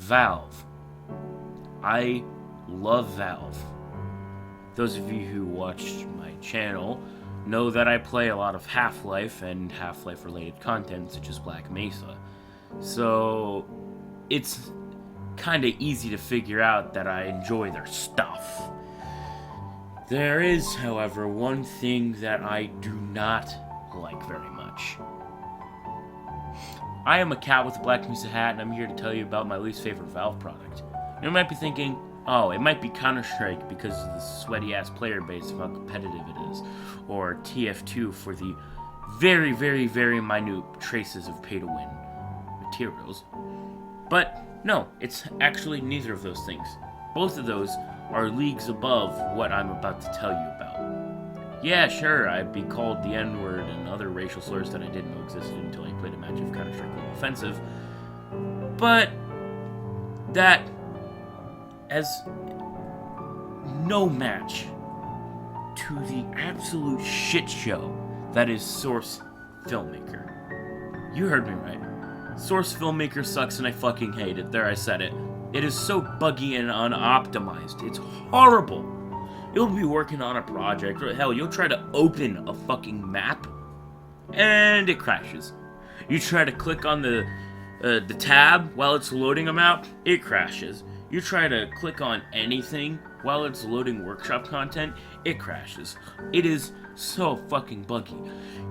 Valve. I love Valve. Those of you who watched my channel know that I play a lot of Half-Life and Half-Life related content such as Black Mesa. So it's kind of easy to figure out that I enjoy their stuff. There is, however, one thing that I do not like very much. I am a cat with a Black Mesa hat, and I'm here to tell you about my least favorite Valve product. You might be thinking, oh, it might be Counter-Strike because of the sweaty-ass player base of how competitive it is, or TF2 for the very, very, very minute traces of pay-to-win materials. But no, it's actually neither of those things. Both of those are leagues above what I'm about to tell you about. Yeah, sure, I'd be called the N-word and other racial slurs that I didn't know existed until I played a match of Counter-Strike Global Offensive, but that has no match to the absolute shit show that is Source Filmmaker. You heard me right. Source Filmmaker sucks and I fucking hate it. There, I said it. It is so buggy and unoptimized. It's horrible. You'll be working on a project, or hell, you'll try to open a fucking map, and it crashes. You try to click on the tab while it's loading a map, it crashes. You try to click on anything while it's loading workshop content, it crashes. It is so fucking buggy.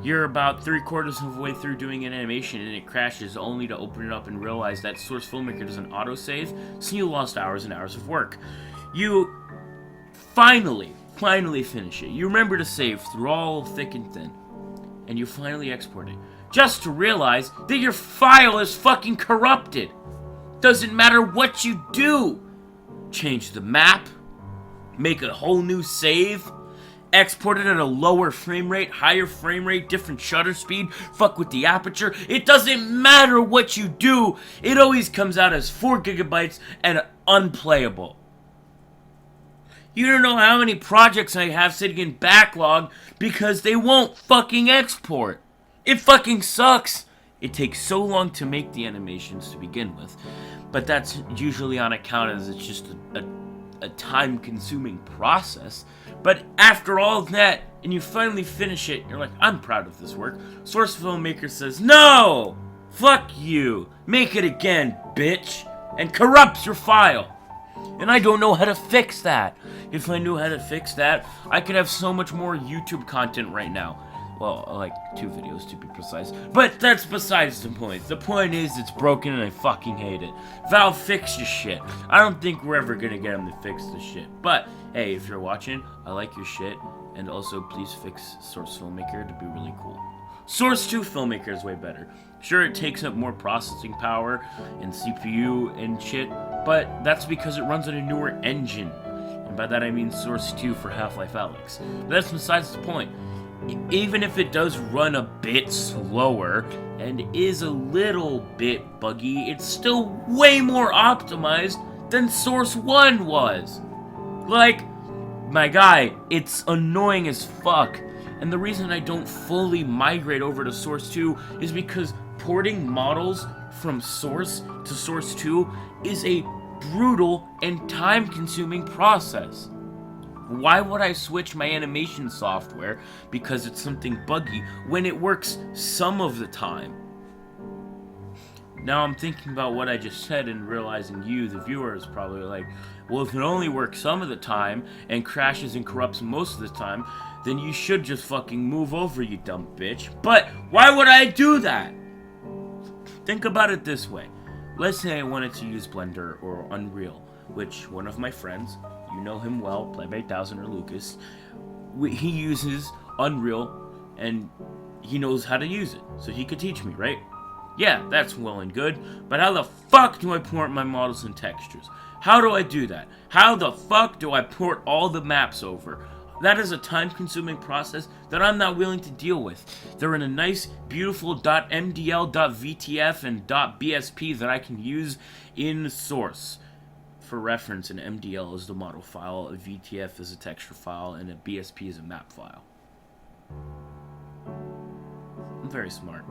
You're about 3/4 of the way through doing an animation and it crashes, only to open it up and realize that Source Filmmaker doesn't autosave, so you lost hours and hours of work. You finally finish it. You remember to save through all thick and thin, and you finally export it, just to realize that your file is fucking corrupted. Doesn't matter what you do. Change the map, make a whole new save, export it at a lower frame rate, higher frame rate, different shutter speed, fuck with the aperture. It doesn't matter what you do. It always comes out as 4 gigabytes and unplayable. You don't know how many projects I have sitting in backlog because they won't fucking export. It fucking sucks. It takes so long to make the animations to begin with, but that's usually on account as it's just a time-consuming process. But after all that, and you finally finish it, you're like, I'm proud of this work. Source Filmmaker says, no! Fuck you! Make it again, bitch! And corrupts your file! And I don't know how to fix that. If I knew how to fix that, I could have so much more YouTube content right now. Well, like 2 videos to be precise. But that's besides the point. The point is it's broken and I fucking hate it. Valve, fix your shit. I don't think we're ever gonna get them to fix the shit. But, hey, if you're watching, I like your shit. And also, please fix Source Filmmaker to be really cool. Source 2 Filmmaker is way better. Sure, it takes up more processing power and CPU and shit, but that's because it runs on a newer engine. And by that I mean Source 2 for Half-Life Alyx. But that's besides the point. Even if it does run a bit slower and is a little bit buggy, it's still way more optimized than Source 1 was. Like, my guy, it's annoying as fuck. And the reason I don't fully migrate over to Source 2 is because porting models from Source to Source 2 is a brutal and time-consuming process. Why would I switch my animation software because it's something buggy when it works some of the time? Now I'm thinking about what I just said and realizing you, the viewer, is probably like, well, if it only works some of the time and crashes and corrupts most of the time, then you should just fucking move over, you dumb bitch. But why would I do that? Think about it this way. Let's say I wanted to use Blender or Unreal, which one of my friends, you know him well, Playbay1000 or Lucas, he uses Unreal and he knows how to use it, so he could teach me, right? Yeah, that's well and good, but how the fuck do I port my models and textures? How do I do that? How the fuck do I port all the maps over? That is a time-consuming process that I'm not willing to deal with. They're in a nice, beautiful .mdl, .vtf, and .bsp that I can use in Source. For reference, an MDL is the model file, a VTF is a texture file, and a BSP is a map file. I'm very smart.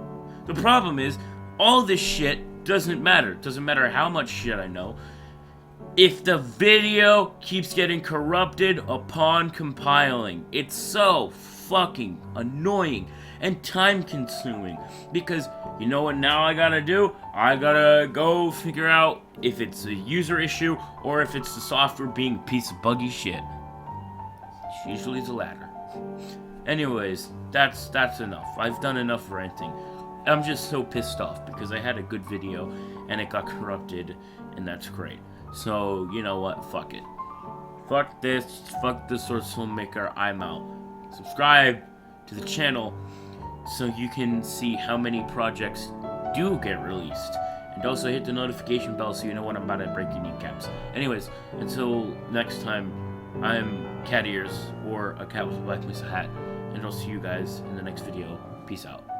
The problem is, All this shit doesn't matter. It doesn't matter how much shit I know. If the video keeps getting corrupted upon compiling, it's so fucking annoying and time consuming. Because you know what now I gotta do? I gotta go figure out if it's a user issue or if it's the software being a piece of buggy shit. It's usually the latter. Anyways, that's enough. I've done enough ranting. I'm just so pissed off because I had a good video and it got corrupted, and that's great. So, you know what? Fuck it. Fuck this. Fuck the Source Filmmaker. I'm out. Subscribe to the channel so you can see how many projects do get released. And also hit the notification bell so you know when I'm about to break your kneecaps. Anyways, until next time, I'm Cat Ears, or a cat with a black mesa hat. And I'll see you guys in the next video. Peace out.